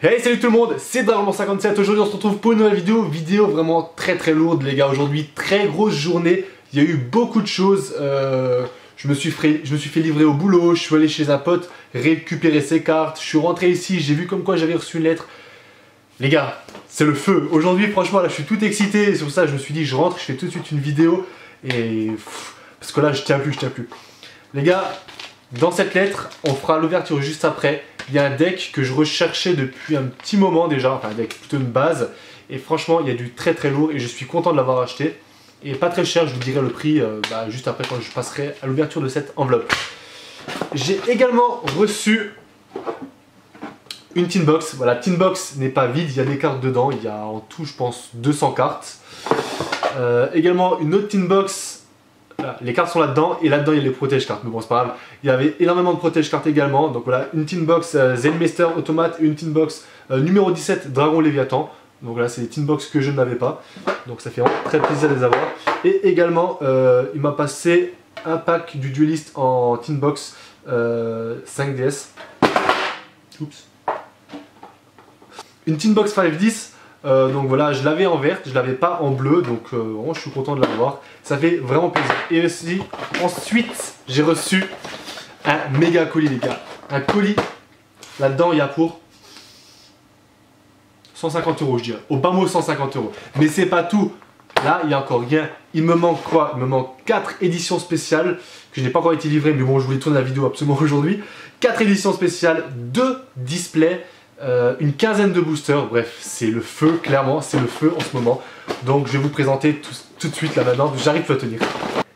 Hey, salut tout le monde, c'est Dragon57. Aujourd'hui on se retrouve pour une nouvelle vidéo vraiment très lourde les gars. Aujourd'hui très grosse journée, il y a eu beaucoup de choses. Je me suis fait livrer au boulot, je suis allé chez un pote récupérer ses cartes, je suis rentré ici, j'ai vu comme quoi j'avais reçu une lettre. Les gars, c'est le feu. Aujourd'hui franchement là je suis tout excité, c'est pour ça que je me suis dit je rentre, je fais tout de suite une vidéo et... parce que là je tiens plus. Les gars, dans cette lettre, on fera l'ouverture juste après. Il y a un deck que je recherchais depuis un petit moment déjà, enfin un deck plutôt une base. Et franchement, il y a du très lourd et je suis content de l'avoir acheté. Et pas très cher, je vous dirai le prix juste après quand je passerai à l'ouverture de cette enveloppe. J'ai également reçu une tin box. Voilà, tin box n'est pas vide, il y a des cartes dedans. Il y a en tout, je pense, 200 cartes. Également une autre tin box. Voilà, les cartes sont là-dedans et là-dedans il y a les protège cartes, mais bon c'est pas grave. Il y avait énormément de protège cartes également, donc voilà, une tin box Zenmeister Automate et une tin box numéro 17 Dragon Léviathan. Donc là c'est des tin box que je n'avais pas, donc ça fait vraiment très plaisir de les avoir. Et également il m'a passé un pack du Duelist en tin box 5DS. Oups. Une tin box 510. Donc voilà, je l'avais en verte, je l'avais pas en bleu, donc vraiment je suis content de l'avoir. Ça fait vraiment plaisir. Et aussi, ensuite, j'ai reçu un méga colis les gars. Un colis, là-dedans il y a pour 150 € je dirais. Au bas mot 150 €. Mais c'est pas tout. Là, il y a encore rien. Il me manque quoi? Il me manque 4 éditions spéciales que je n'ai pas encore été livrées, mais bon, je voulais tourner la vidéo absolument aujourd'hui. 4 éditions spéciales, 2 displays. Une quinzaine de boosters, bref, c'est le feu, clairement, c'est le feu en ce moment. Donc je vais vous présenter tout de suite là maintenant, j'arrive à tenir.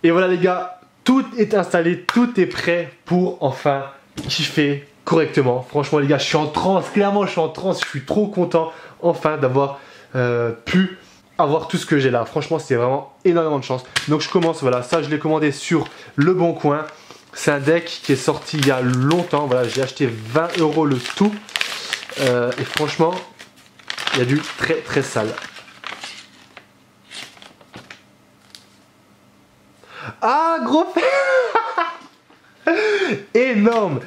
Et voilà les gars, tout est installé, tout est prêt pour enfin kiffer correctement. Franchement les gars, je suis en transe, clairement je suis en transe, je suis trop content enfin d'avoir pu avoir tout ce que j'ai là. Franchement c'est vraiment énormément de chance. Donc je commence, voilà, ça je l'ai commandé sur Le Bon Coin. C'est un deck qui est sorti il y a longtemps, voilà, j'ai acheté 20 € le tout. Et franchement, il y a du très sale. Ah, gros énorme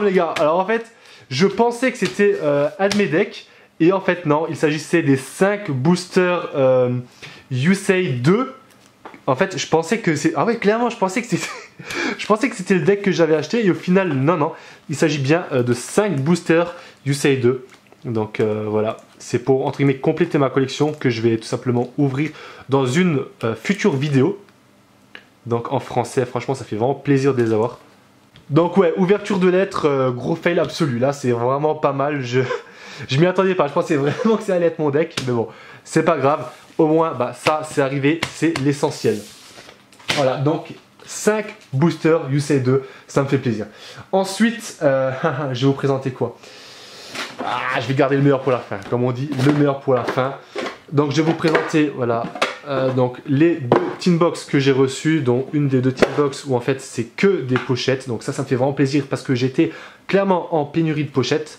les gars. Alors en fait, je pensais que c'était un de mes decks. Et en fait non, il s'agissait des 5 boosters Yusei 2. En fait, je pensais que c'est... Ah ouais, clairement, je pensais que c'était... je pensais que c'était le deck que j'avais acheté. Et au final, non. Il s'agit bien de 5 boosters Yusei 2. Donc voilà, c'est pour, entre guillemets, compléter ma collection que je vais tout simplement ouvrir dans une future vidéo. Donc en français, franchement, ça fait vraiment plaisir de les avoir. Donc ouais, ouverture de lettres, gros fail absolu. Là, c'est vraiment pas mal. Je m'y attendais pas. Je pensais vraiment que ça allait être mon deck. Mais bon, c'est pas grave. Au moins, ça, c'est arrivé. C'est l'essentiel. Voilà, donc 5 boosters Yusei 2. Ça me fait plaisir. Ensuite, je vais vous présenter quoi? Ah, je vais garder le meilleur pour la fin. Comme on dit, le meilleur pour la fin. Donc, je vais vous présenter, voilà, donc les 2 tin box que j'ai reçues, dont une des 2 tin box où en fait c'est que des pochettes. Donc ça me fait vraiment plaisir parce que j'étais clairement en pénurie de pochettes.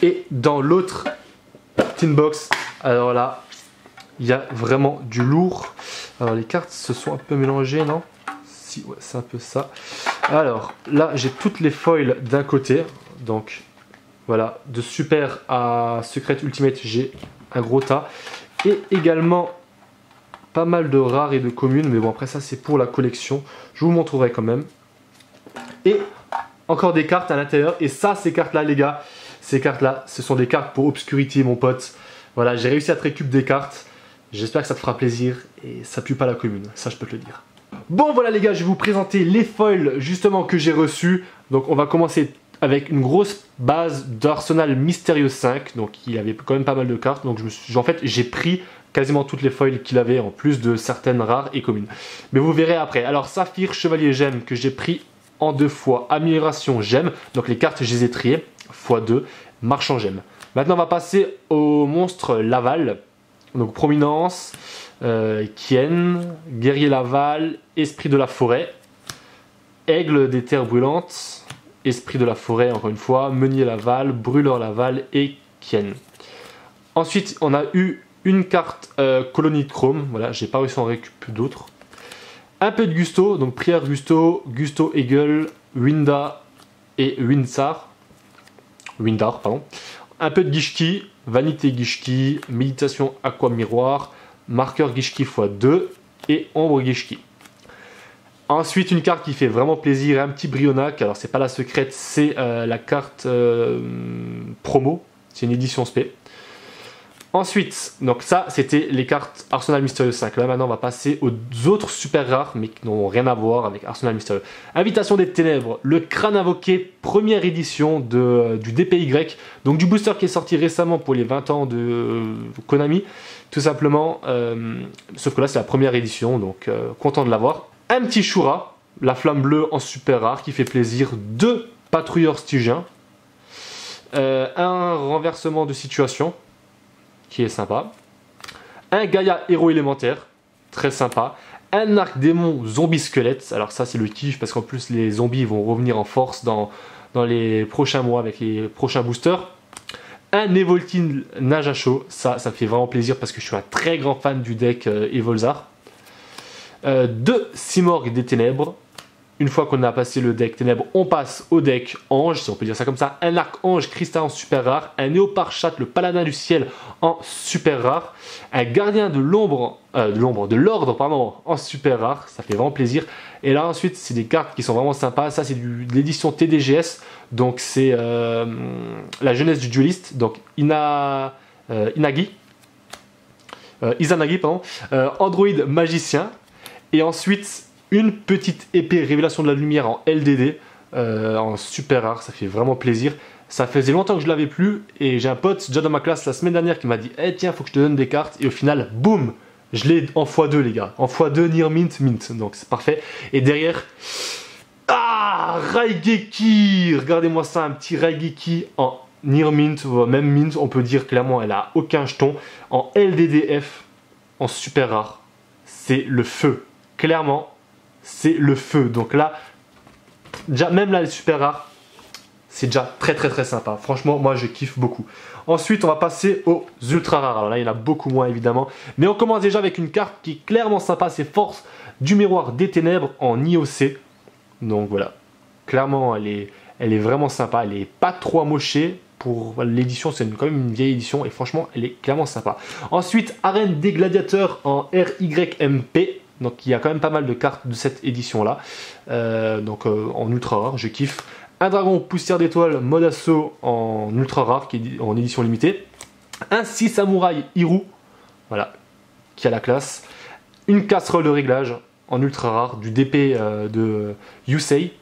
Et dans l'autre tin box, alors là, il y a vraiment du lourd. Alors les cartes se sont un peu mélangées, non? Si, ouais, c'est un peu ça. Alors là, j'ai toutes les foils d'un côté. Donc voilà, de super à Secret Ultimate, j'ai un gros tas. Et également pas mal de rares et de communes. Mais bon, après ça, c'est pour la collection. Je vous montrerai quand même. Et encore des cartes à l'intérieur. Et ça, ces cartes-là, les gars, ces cartes-là, ce sont des cartes pour Obscurity, mon pote. Voilà, j'ai réussi à te récup des cartes. J'espère que ça te fera plaisir. Et ça pue pas la commune, ça je peux te le dire. Bon, voilà les gars, je vais vous présenter les foils justement que j'ai reçus. Donc on va commencer avec une grosse base d'Arsenal Mysterious 5, donc il y avait quand même pas mal de cartes, donc en fait j'ai pris quasiment toutes les foils qu'il avait, en plus de certaines rares et communes. Mais vous verrez après. Alors Saphir, Chevalier Gemme que j'ai pris en 2 fois, Amélioration Gemme, donc les cartes je les ai triées, x2, Marchand Gemme. Maintenant on va passer au monstre Laval, donc Prominence, Kien, Guerrier Laval, Esprit de la Forêt, Aigle des Terres Brûlantes, Esprit de la Forêt, encore une fois, Meunier Laval, Brûleur Laval et Kien. Ensuite, on a eu une carte Colonie de Chrome. Voilà, j'ai pas réussi à en récupérer d'autres. Un peu de Gusto, donc Prière Gusto, Gusto Eagle, Winda et Windar, pardon. un peu de Gishki, Vanité Gishki, Méditation Aqua Miroir, Marqueur Gishki x2 et Ombre Gishki. Ensuite, une carte qui fait vraiment plaisir, un petit Brionac. Alors, c'est pas la secrète, c'est la carte promo. C'est une édition spé. Ensuite, donc ça, c'était les cartes Arsenal Mystérieux 5. Là, maintenant, on va passer aux autres super rares, mais qui n'ont rien à voir avec Arsenal Mystérieux. Invitation des Ténèbres, le Crâne Invoqué, première édition du DPY. Donc, du booster qui est sorti récemment pour les 20 ans de Konami. Tout simplement, sauf que là, c'est la première édition, donc content de l'avoir. Un petit Shura, la flamme bleue en super rare qui fait plaisir. 2 patrouilleurs stygiens. Un renversement de situation qui est sympa. Un Gaïa héros élémentaire, très sympa. Un arc démon zombie squelette. Alors ça c'est le kiff parce qu'en plus les zombies vont revenir en force dans les prochains mois avec les prochains boosters. Un Evoltine nage à chaud, ça fait vraiment plaisir parce que je suis un très grand fan du deck Evolzar. 2 Simorgh des Ténèbres. Une fois qu'on a passé le deck Ténèbres, on passe au deck Ange, si on peut dire ça comme ça. Un arc Ange Cristal en super rare. Un Néopard Chat, le Paladin du Ciel en super rare. Un Gardien de l'Ordre en super rare. Ça fait vraiment plaisir. Et là ensuite, c'est des cartes qui sont vraiment sympas. Ça, c'est de l'édition TDGS. Donc, c'est la jeunesse du dueliste. Donc, Izanagi, pardon. Android Magicien. Et ensuite, une petite épée Révélation de la Lumière en LDD, en super rare, ça fait vraiment plaisir. Ça faisait longtemps que je l'avais plus, et j'ai un pote déjà dans ma classe la semaine dernière qui m'a dit hey, tiens, faut que je te donne des cartes, et au final, boum, je l'ai en x2 les gars, en x2 Near Mint, donc c'est parfait. Et derrière, Raigeki, regardez-moi ça, un petit Raigeki en Near Mint, même Mint, on peut dire clairement, elle a aucun jeton, en LDDF, en super rare, c'est le feu. Clairement, c'est le feu. Donc là, déjà, même là, les super rares, c'est déjà très très très sympa. Franchement, moi, je kiffe beaucoup. Ensuite, on va passer aux ultra rares. Alors là, il y en a beaucoup moins, évidemment. Mais on commence déjà avec une carte qui est clairement sympa. C'est Force du Miroir des Ténèbres en IOC. Donc voilà. Clairement, elle est vraiment sympa. Elle n'est pas trop amochée. Pour l'édition, c'est quand même une vieille édition. Et franchement, elle est clairement sympa. Ensuite, Arène des Gladiateurs en RYMP. Donc il y a quand même pas mal de cartes de cette édition là, en ultra rare, je kiffe. Un dragon poussière d'étoiles mode assaut en ultra rare, qui est en édition limitée. Un 6 samouraï Hiru, voilà, qui a la classe. Une casserole de réglage en ultra rare, du DP de Yusei.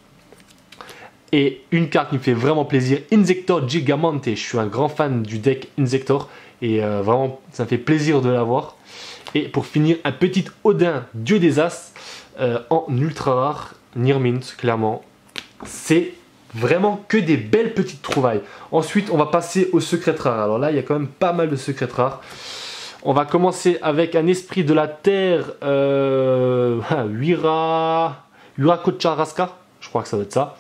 Et une carte qui me fait vraiment plaisir, Insector Gigamente. Je suis un grand fan du deck Insector, et vraiment ça me fait plaisir de l'avoir. Et pour finir, un petit Odin, Dieu des As, en ultra rare, Near Mint, clairement. C'est vraiment que des belles petites trouvailles. Ensuite, on va passer aux secrets rares. Alors là, il y a quand même pas mal de secrets rares. On va commencer avec un esprit de la terre, Huiracocha-Rasca, je crois que ça doit être ça.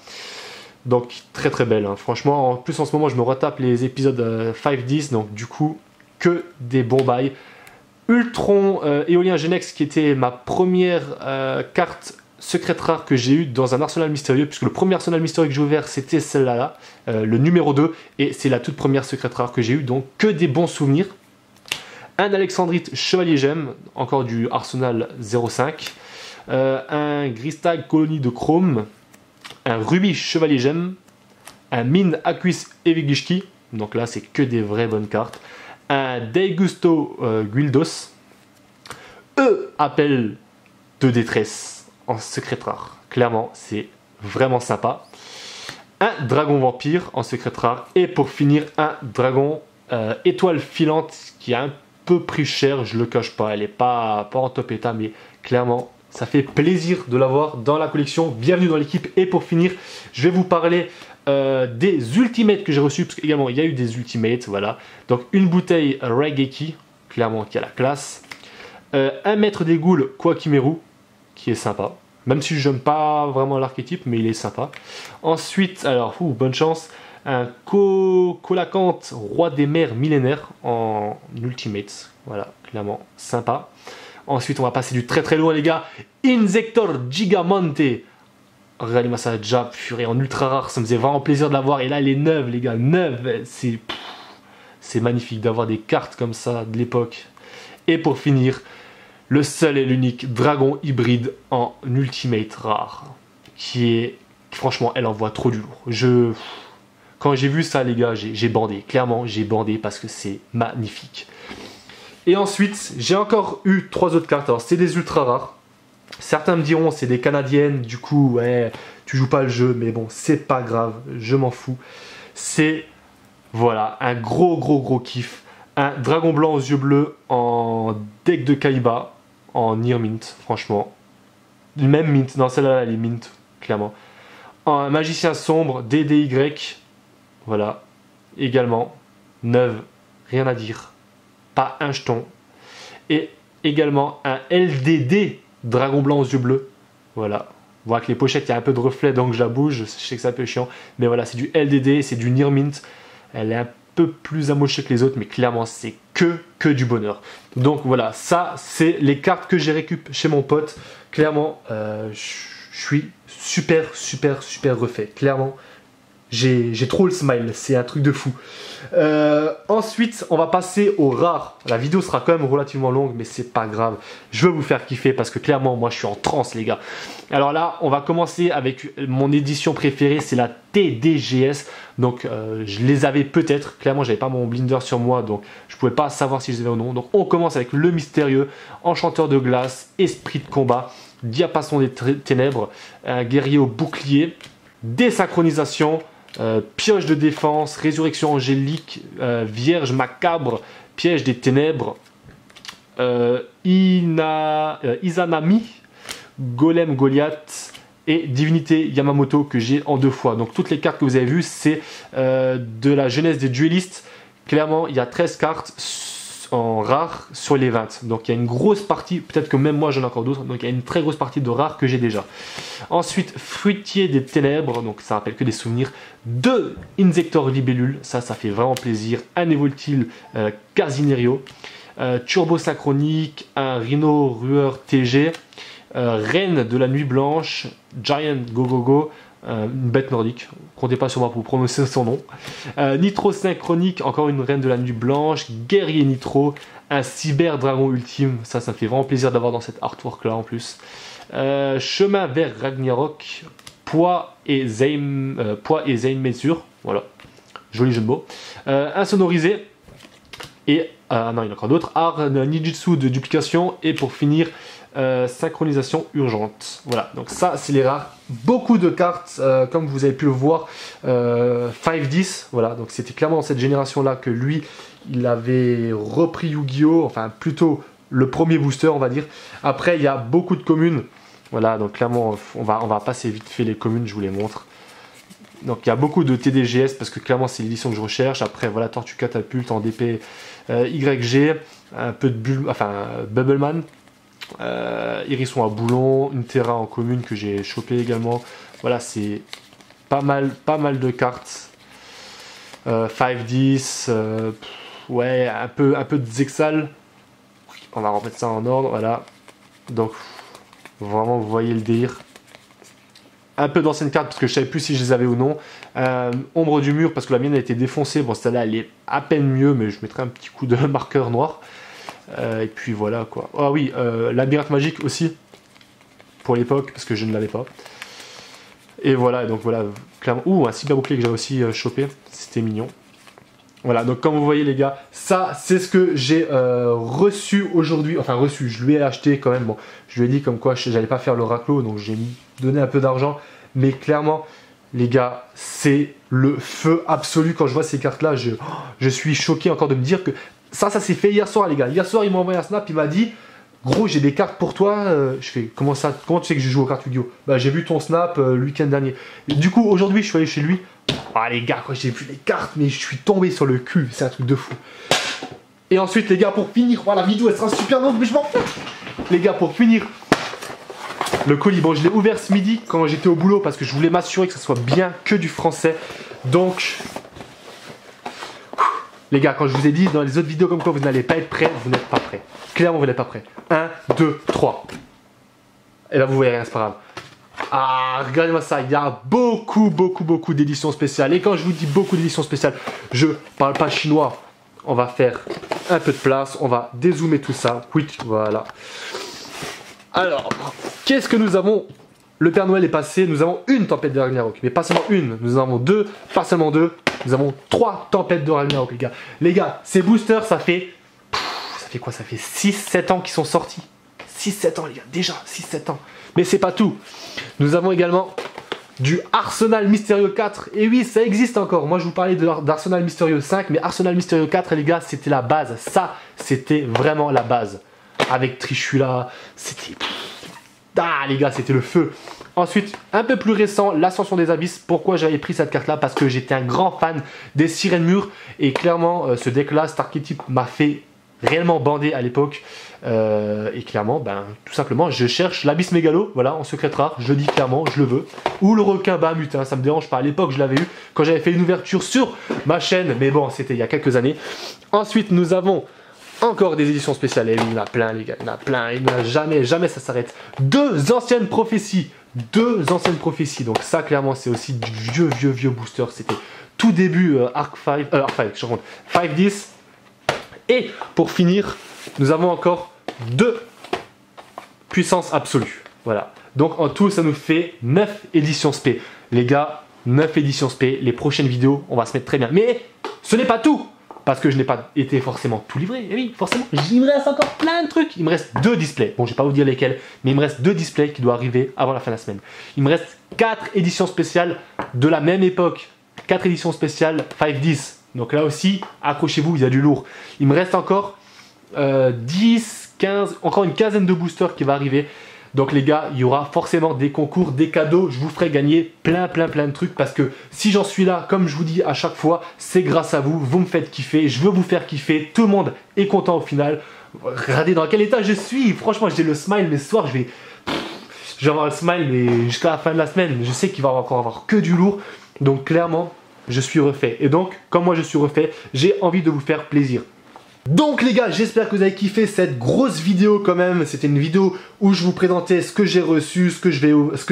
Donc très très belle, hein. Franchement, en plus en ce moment, je me retape les épisodes 5-10, donc du coup, que des bons bails. Ultron Éolien Genex, qui était ma première carte secrète rare que j'ai eue dans un arsenal mystérieux, puisque le premier arsenal mystérieux que j'ai ouvert c'était celle-là, le numéro 2, et c'est la toute première secrète rare que j'ai eue, donc que des bons souvenirs. Un Alexandrite Chevalier Gemme, encore du arsenal 05, un Gristag Colonie de Chrome, un Rubis Chevalier Gemme, un Mine Aquis Evigishki, donc là c'est que des vraies bonnes cartes. Un Daigusto Guildos, Appel de détresse en secret rare. Clairement, c'est vraiment sympa. Un Dragon Vampire en secret rare. Et pour finir, un Dragon Étoile Filante qui est un peu plus cher, je le cache pas. Elle n'est pas en top état, mais clairement, ça fait plaisir de l'avoir dans la collection. Bienvenue dans l'équipe. Et pour finir, je vais vous parler des ultimates que j'ai reçus, parce qu'également il y a eu des ultimates, voilà. Donc une bouteille Raigeki, clairement qui a la classe. Un maître des ghouls Kwakimeru, qui est sympa, même si je n'aime pas vraiment l'archétype, mais il est sympa. Ensuite, alors, bonne chance, un Colacante Roi des Mers millénaire en ultimate, voilà, clairement sympa. Ensuite, on va passer du très très loin les gars, Insector Gigamente. Regardez-moi ça déjà, purée, en ultra rare, ça me faisait vraiment plaisir de l'avoir. Et là, elle est neuve, les gars, neuve. C'est c'est magnifique d'avoir des cartes comme ça de l'époque. Et pour finir, le seul et l'unique dragon hybride en ultimate rare, qui est, franchement, elle envoie trop du lourd. Quand j'ai vu ça, les gars, j'ai bandé. Clairement, j'ai bandé parce que c'est magnifique. Et ensuite, j'ai encore eu 3 autres cartes. Alors, c'est des ultra rares. Certains me diront, c'est des canadiennes. Du coup, ouais, tu joues pas le jeu. Mais bon, c'est pas grave. Je m'en fous. C'est, voilà, un gros kiff. Un dragon blanc aux yeux bleus en deck de Kaiba. En Near Mint, franchement. Même Mint. Non, celle-là, elle est Mint, clairement. Un magicien sombre, DDY. Voilà. Également. Neuve. Rien à dire. Pas un jeton. Et également un LDD, dragon blanc aux yeux bleus. Voilà. Vous voyez que les pochettes, il y a un peu de reflet, donc je la bouge. Je sais que c'est un peu chiant. Mais voilà, c'est du LDD, c'est du Near Mint. Elle est un peu plus amochée que les autres, mais clairement, c'est que du bonheur. Donc voilà, ça, c'est les cartes que j'ai récup chez mon pote. Clairement, je suis super refait. Clairement, j'ai trop le smile, c'est un truc de fou. Ensuite, on va passer aux rares. La vidéo sera quand même relativement longue, mais c'est pas grave. Je veux vous faire kiffer parce que clairement, moi, je suis en transe, les gars. Alors là, on va commencer avec mon édition préférée, c'est la TDGS. Donc, je les avais peut-être. Clairement, j'avais pas mon blinder sur moi, donc je pouvais pas savoir si je les avais ou non. Donc, on commence avec le mystérieux, enchanteur de glace, esprit de combat, diapason des ténèbres, un guerrier au bouclier, désynchronisation. Pioche de défense, résurrection angélique, vierge macabre, piège des ténèbres, Izanami, golem Goliath et divinité Yamamoto que j'ai en 2 fois. Donc toutes les cartes que vous avez vues, c'est de la jeunesse des duellistes. Clairement, il y a 13 cartes en rare sur les 20. Donc il y a une grosse partie, peut-être que même moi j'en ai encore d'autres, donc il y a une très grosse partie de rares que j'ai déjà. Ensuite, fruitier des ténèbres, donc ça rappelle que des souvenirs. 2 Insector libellule, ça fait vraiment plaisir. Un Evoltil Casinerio, turbo synchronique, un Rhino rueur TG, reine de la nuit blanche, Giant Go, une bête nordique, comptez pas sur moi pour prononcer son nom. Nitro synchronique, encore une reine de la nuit blanche, guerrier Nitro, un cyber dragon ultime, ça me fait vraiment plaisir d'avoir dans cette artwork là en plus. Chemin vers Ragnarok, poids et Zaim mesure, voilà, joli jeu de mots. Insonorisé, et non, il y en a encore d'autres, art ninjutsu de duplication, et pour finir, synchronisation urgente. Voilà, donc ça c'est les rares. Beaucoup de cartes, comme vous avez pu le voir, 5-10, voilà, donc c'était clairement dans cette génération là que lui il avait repris Yu-Gi-Oh! Enfin plutôt le premier booster on va dire. Après il y a beaucoup de communes, voilà, donc clairement on va passer vite fait les communes, je vous les montre. Donc il y a beaucoup de TDGS parce que clairement c'est l'édition que je recherche. Après voilà, Tortue Catapulte en DP YG, un peu de Bubbleman. Hérisson à boulon, une Terra en commune que j'ai chopé également. Voilà, c'est pas mal de cartes. 5-10, ouais, un peu de Zexal. On va remettre ça en ordre, voilà. Donc, vraiment, vous voyez le délire. Un peu d'anciennes cartes parce que je savais plus si je les avais ou non. Ombre du mur parce que la mienne a été défoncée. Bon, celle-là, elle est à peine mieux, mais je mettrai un petit coup de marqueur noir. Et puis voilà quoi. Ah oui, labyrinthe magique aussi pour l'époque parce que je ne l'avais pas. Et voilà, donc voilà, clairement. Ouh, un cyber bouclier que j'avais aussi chopé, c'était mignon. Voilà, donc comme vous voyez les gars, ça c'est ce que j'ai reçu aujourd'hui. Enfin reçu, je lui ai acheté quand même. Bon, je lui ai dit comme quoi j'allais pas faire le raclo, donc j'ai donné un peu d'argent. Mais clairement, les gars, c'est le feu absolu. Quand je vois ces cartes là, je suis choqué encore de me dire que ça s'est fait hier soir les gars. Hier soir il m'a envoyé un snap, il m'a dit gros j'ai des cartes pour toi. Je fais comment tu sais que je joue aux cartes Yu-Gi-Oh? Bah j'ai vu ton snap le week-end dernier. Et du coup aujourd'hui je suis allé chez lui. Ah les gars, j'ai vu les cartes mais je suis tombé sur le cul, c'est un truc de fou. Et ensuite les gars pour finir, voilà, la vidéo elle sera super longue mais je m'en fous. Les gars pour finir, le colis, bon je l'ai ouvert ce midi quand j'étais au boulot parce que je voulais m'assurer que ça soit bien que du français. Donc les gars, quand je vous ai dit dans les autres vidéos comme quoi vous n'allez pas être prêts, vous n'êtes pas prêts. Clairement, vous n'êtes pas prêts. 1, 2, 3. Et là, vous voyez rien, c'est pas grave. Ah, regardez-moi ça, il y a beaucoup d'éditions spéciales. Et quand je vous dis beaucoup d'éditions spéciales, je parle pas chinois. on va faire un peu de place, on va dézoomer tout ça. Oui, voilà. Alors, qu'est-ce que nous avons? Le Père Noël est passé, nous avons une tempête de Ragnarok, mais pas seulement une, nous en avons deux, pas seulement deux, nous avons 3 tempêtes de Ragnarok, les gars. Les gars, ces boosters, ça fait quoi? Ça fait 6-7 ans qu'ils sont sortis. 6-7 ans, les gars, déjà, 6-7 ans. Mais c'est pas tout. Nous avons également du Arsenal Mysterio 4. Et oui, ça existe encore. Moi, je vous parlais d'Arsenal Mysterio 5, mais Arsenal Mysterio 4, les gars, c'était la base. Ça, c'était vraiment la base. Avec Trishula, c'était... Ah, les gars, c'était le feu. Ensuite, un peu plus récent, l'Ascension des Abysses. Pourquoi j'avais pris cette carte-là? Parce que j'étais un grand fan des Sirènes Mûres. Et clairement, ce deck-là, cet archétype m'a fait réellement bander à l'époque. Et clairement, ben, tout simplement, je cherche l'Abysse Mégalo, voilà, en secret rare, je le dis clairement, je le veux. Ou le requin Bahamut, hein, ça me dérange pas. À l'époque, je l'avais eu quand j'avais fait une ouverture sur ma chaîne, mais bon, c'était il y a quelques années. Ensuite, nous avons encore des éditions spéciales. Et oui, il y en a plein, les gars, il y en a plein. Il n'y en a jamais ça s'arrête. 2 anciennes prophéties. 2 anciennes prophéties. Donc, ça, clairement, c'est aussi du vieux booster. C'était tout début Arc 5, je compte 5-10. Et pour finir, nous avons encore 2 puissances absolues. Voilà. Donc en tout, ça nous fait 9 éditions SP. Les gars, 9 éditions SP. Les prochaines vidéos, on va se mettre très bien. Mais ce n'est pas tout, parce que je n'ai pas été forcément tout livré. Et oui, forcément, il me reste encore plein de trucs. Il me reste 2 displays. Bon, je ne vais pas vous dire lesquels, mais il me reste 2 displays qui doivent arriver avant la fin de la semaine. Il me reste 4 éditions spéciales de la même époque. 4 éditions spéciales 5-10. Donc là aussi, accrochez-vous, il y a du lourd. Il me reste encore 10, 15, encore une quinzaine de boosters qui va arriver. Donc les gars, il y aura forcément des concours, des cadeaux. Je vous ferai gagner plein de trucs. Parce que si j'en suis là, comme je vous dis à chaque fois, c'est grâce à vous. Vous me faites kiffer, je veux vous faire kiffer. Tout le monde est content au final. Regardez dans quel état je suis. Franchement, j'ai le smile, mais ce soir, je vais avoir le smile mais jusqu'à la fin de la semaine. Je sais qu'il va encore avoir que du lourd. Donc clairement, je suis refait. Et donc, comme moi je suis refait, j'ai envie de vous faire plaisir. Donc les gars, j'espère que vous avez kiffé cette grosse vidéo quand même. C'était une vidéo où je vous présentais ce que j'ai reçu, ce que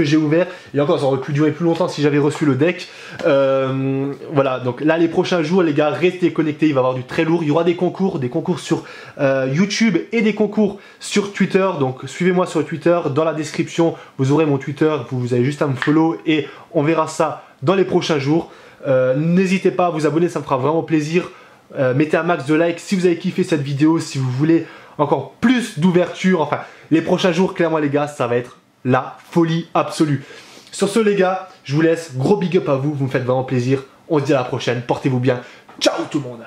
j'ai ouvert. Et encore, ça aurait pu durer plus longtemps si j'avais reçu le deck. Voilà, donc là les prochains jours les gars, restez connectés, il va y avoir du très lourd. Il y aura des concours sur YouTube et des concours sur Twitter. Donc suivez-moi sur Twitter, dans la description, vous aurez mon Twitter. Vous avez juste à me follow et on verra ça dans les prochains jours. N'hésitez pas à vous abonner, ça me fera vraiment plaisir. Mettez un max de likes si vous avez kiffé cette vidéo, si vous voulez encore plus d'ouverture. Enfin, les prochains jours, clairement les gars, ça va être la folie absolue. Sur ce les gars, je vous laisse. Gros big up à vous, vous me faites vraiment plaisir. On se dit à la prochaine, portez-vous bien. Ciao tout le monde.